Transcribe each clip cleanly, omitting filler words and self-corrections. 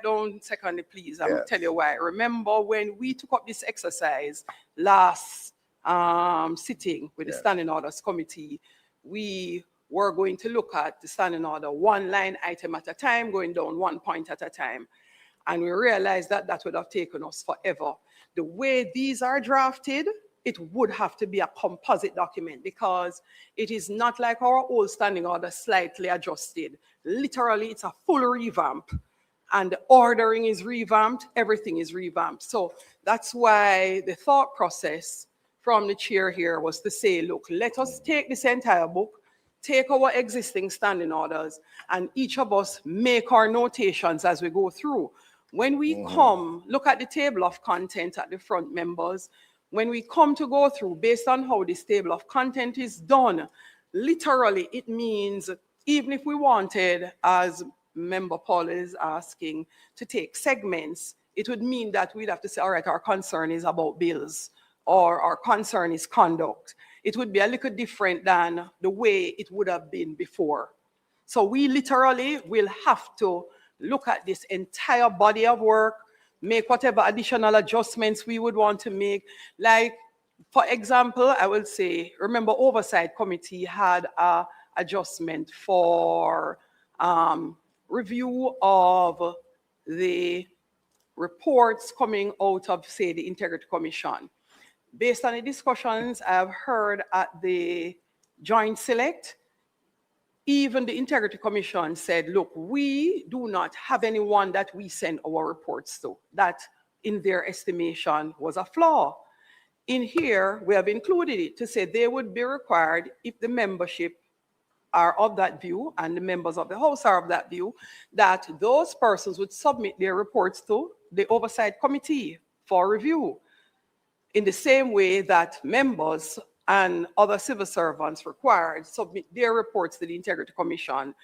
down secondly, please. I'm going to tell you why. Remember when we took up this exercise last sitting with the Standing Orders Committee, we were going to look at the standing order one line item at a time, going down 1 point at a time. And we realized that that would have taken us forever. The way these are drafted, it would have to be a composite document because it is not like our old standing order slightly adjusted. Literally, it's a full revamp. And the ordering is revamped, everything is revamped. So that's why the thought process from the chair here was to say, look, let us take this entire book, take our existing standing orders, and each of us make our notations as we go through. When we come, look at the table of content at the front, members. When we come to go through, based on how this table of content is done, literally it means even if we wanted, as Member Paul is asking, to take segments, it would mean that we'd have to say, all right, our concern is about bills, or our concern is conduct. It would be a little different than the way it would have been before. So we literally will have to look at this entire body of work, make whatever additional adjustments we would want to make. Like, for example, I will say, remember Oversight Committee had an adjustment for review of the reports coming out of, say, the Integrity Commission. Based on the discussions I've heard at the Joint Select, even the Integrity Commission said, look, we do not have anyone that we send our reports to. That, in their estimation, was a flaw. In here, we have included it to say they would be required, if the membership are of that view and the members of the House are of that view, that those persons would submit their reports to the Oversight Committee for review. In the same way that members and other civil servants required submit their reports to the Integrity Commission.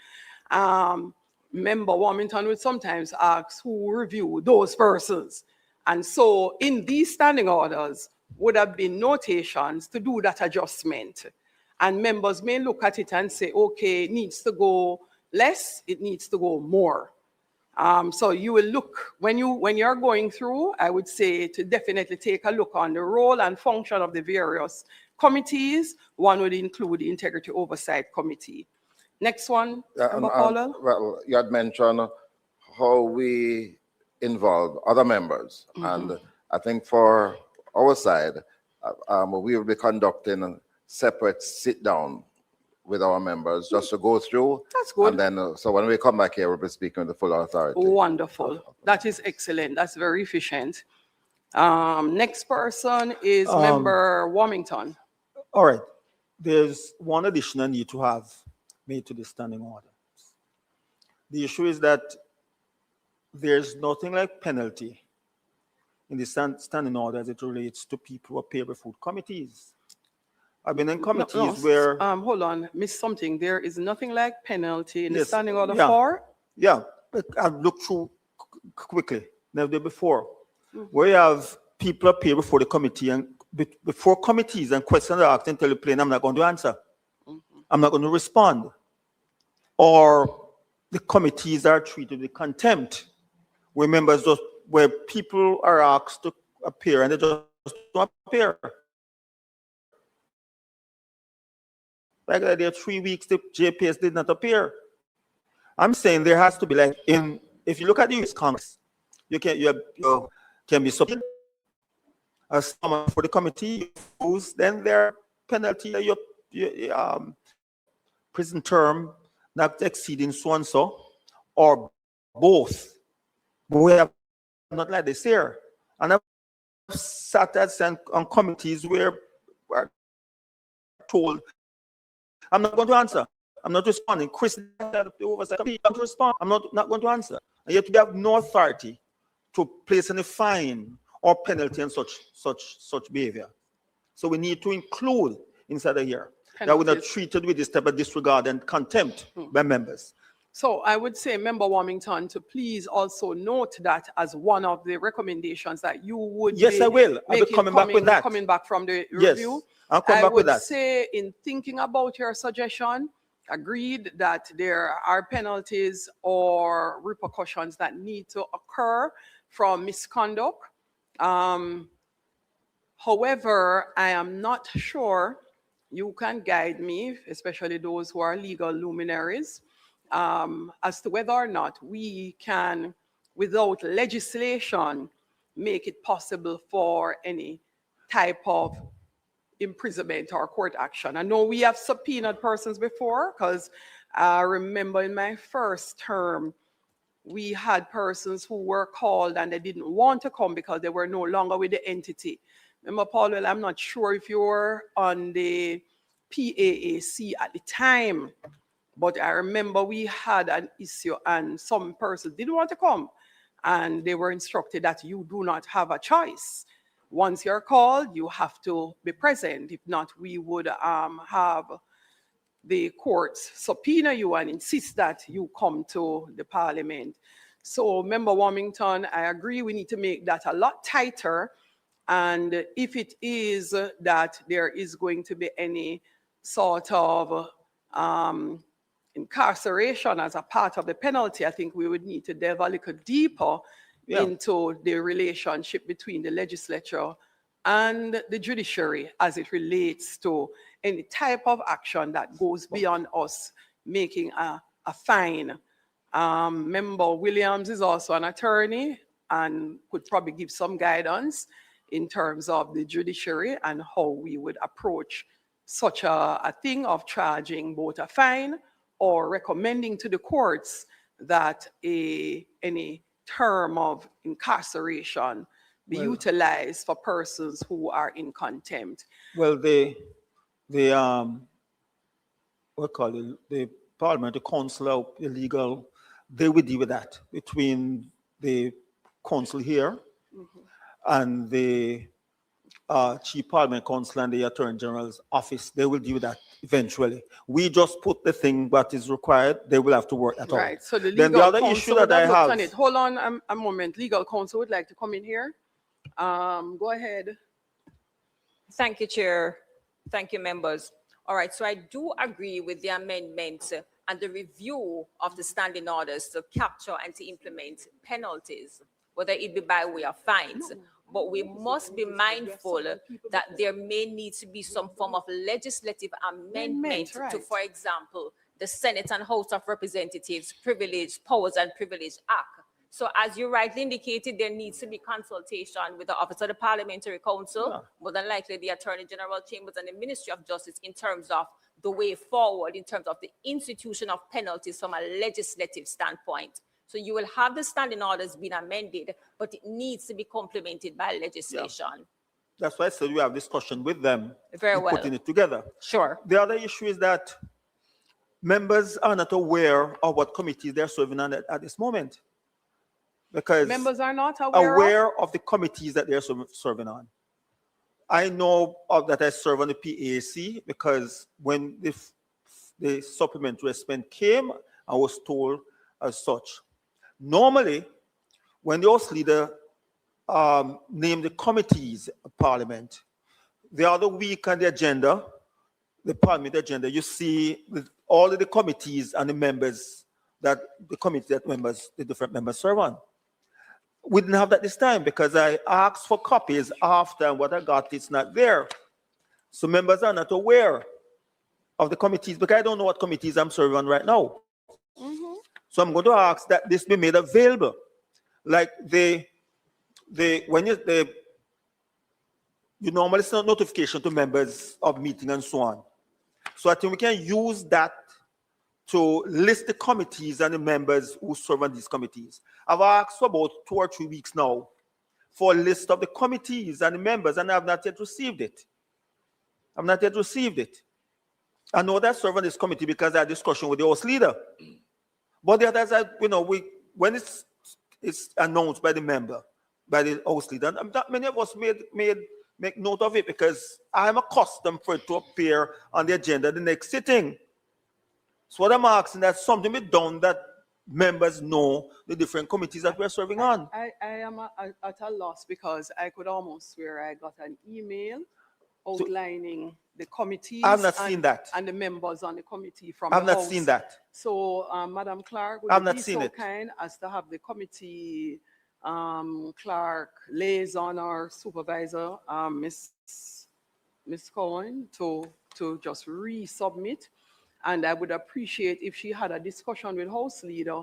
Member Warmington would sometimes ask who review those persons. And so in these standing orders would have been notations to do that adjustment. And members may look at it and say, okay, it needs to go less, it needs to go more. So you will look, when you're going through, I would say to definitely take a look on the role and function of the various committees. One would include the Integrity Oversight Committee. Next one, well, you had mentioned how we involve other members. And I think for our side, we will be conducting a separate sit-down with our members just to go through. That's good. And then, so when we come back here, we'll be speaking with the full authority. Wonderful. That is excellent. That's very efficient. Next person is Member Warmington. All right. There's one addition I need to have made to the standing order. The issue is that there's nothing like penalty in the standing order as it relates to people who appear before committees. I've been in committees where... hold on, miss something. There is nothing like penalty in the standing order for? Yeah, but I've looked through quickly, never before, where you have people appear before the committee and before committees and questions are asked and tell you plain, I'm not going to answer. I'm not going to respond. Or the committees are treated with contempt, where members just, where people are asked to appear and they just don't appear. Like there are 3 weeks, the JPS did not appear. I'm saying there has to be like if you look at the US Congress, you can be subpoenaed as someone for the committee, then their penalty, your prison term not exceeding so and so, or both. But we have not like this here. And I've sat on committees where we're told, I'm not going to answer. I'm not responding. Chris, the oversight committee, I'm to respond. I'm not going to answer. And yet we have no authority to place any fine or penalty on such behavior. So we need to include inside of here that we're not treated with this type of disregard and contempt by members. So I would say, Member Warmington, to please also note that as one of the recommendations that you would I will. I'll be coming back with that. Coming back from the yes, review. I'll come back with that. I would say, in thinking about your suggestion, agreed that there are penalties or repercussions that need to occur from misconduct. However, I am not sure, you can guide me, especially those who are legal luminaries, as to whether or not we can, without legislation, make it possible for any type of imprisonment or court action. I know we have subpoenaed persons before, because I remember in my first term, we had persons who were called and they didn't want to come because they were no longer with the entity. Remember, Paul, well, I'm not sure if you were on the PAAC at the time, but I remember we had an issue and some persons didn't want to come, and they were instructed that you do not have a choice. Once you're called, you have to be present. If not, we would have the courts subpoena you and insist that you come to the parliament. So, Member Warmington, I agree we need to make that a lot tighter. And if it is that there is going to be any sort of incarceration as a part of the penalty, I think we would need to delve a little deeper into the relationship between the legislature and the judiciary as it relates to any type of action that goes beyond us making a fine. Member Williams is also an attorney and could probably give some guidance in terms of the judiciary and how we would approach such a thing of charging both a fine or recommending to the courts that any term of incarceration be utilized for persons who are in contempt. Well, the Parliament, the Council, the legal, they will deal with that between the Council here and the Chief Parliament Council and the Attorney General's office. They will deal with that eventually. We just put the thing that is required. They will have to work that out. Right. So the then legal the other counsel issue that would I looked have. on it. Hold on a moment. Legal counsel would like to come in here. Go ahead. Thank you, Chair. Thank you, members. All right, so I do agree with the amendment and the review of the standing orders to capture and to implement penalties, whether it be by way of fines. But we must be mindful that there may need to be some form of legislative amendment to, for example, the Senate and House of Representatives Powers and Privilege Act. So as you rightly indicated, there needs to be consultation with the Office of the Parliamentary Council, more than likely the Attorney General Chambers and the Ministry of Justice in terms of the way forward, in terms of the institution of penalties from a legislative standpoint. So you will have the standing orders being amended, but it needs to be complemented by legislation. Yeah. That's why I said we have discussion with them. Very well. Putting it together. Sure. The other issue is that members are not aware of what committees they're serving on at this moment. Because members are not aware of the committees that they're serving on. I know that I serve on the PAC because when the supplementary spend came, I was told as such. Normally, when the House leader named the committees of Parliament, the other week on the agenda, the Parliament agenda, you see all of the committees and the members the different members serve on. We didn't have that this time because I asked for copies after, and what I got is not there. So members are not aware of the committees because I don't know what committees I'm serving on right now. So I'm going to ask that this be made available. Like you normally send a notification to members of meeting and so on. So I think we can use that to list the committees and the members who serve on these committees. I've asked for about 2 or 3 weeks now for a list of the committees and the members, and I have not yet received it. I've not yet received it. I know that I serve on this committee because I had a discussion with the House leader. But the others, when it's announced by the member, by the House leader, and not many of us make note of it because I'm accustomed for it to appear on the agenda the next sitting. So what I'm asking, that something be done that members know the different committees that we're serving on. I am at a loss because I could almost swear I got an email outlining the committees. I've not seen that. And the members on the committee from I've the not House. seen that. So, Madam Clerk, would I've you not be seen so it. kind as to have the committee clerk, liaison or supervisor, Ms. Cohen, to just resubmit? And I would appreciate if she had a discussion with House Leader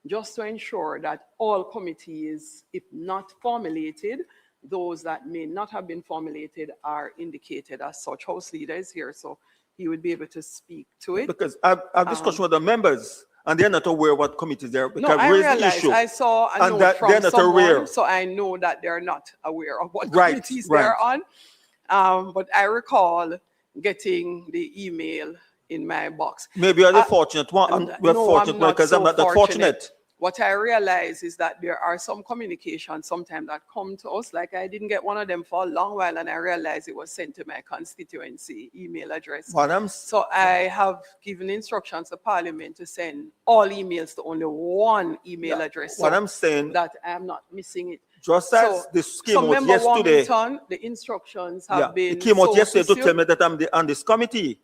just to ensure that all committees, if not formulated, those that may not have been formulated are indicated as such. House Leader is here, so he would be able to speak to it. Because I've discussed with the members, and they're not aware what committees they're. No, I realize. I saw a note that from they're not someone, aware. so I know that they're not aware of what Right, committees right. they're on. But I recall getting the email in my box. Maybe you're the fortunate one. We're No, fortunate I'm one not because so I'm not that fortunate. What I realize is that there are some communications sometimes that come to us, like I didn't get one of them for a long while, and I realized it was sent to my constituency email address. So I have given instructions to Parliament to send all emails to only one email address. What so I'm saying, that I'm not missing it. just as this came out Member yesterday. Warmington, the instructions have been it came out so yesterday to tell pursued. me that I'm on this committee.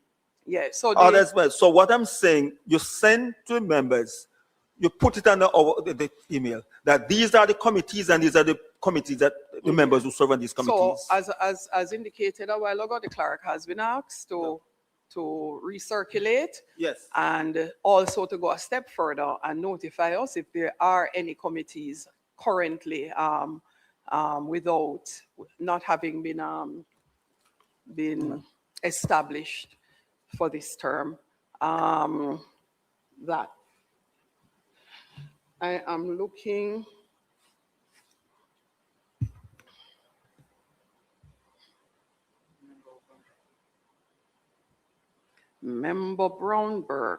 Yeah, so That's well. So what I'm saying, you send to the members, you put it on the email that these are the committees and these are the committees that the members who serve on these committees. So as indicated a while ago, the clerk has been asked to recirculate. Yes. And also to go a step further and notify us if there are any committees currently without not having been established for this term. That I am looking. Member Brownberg.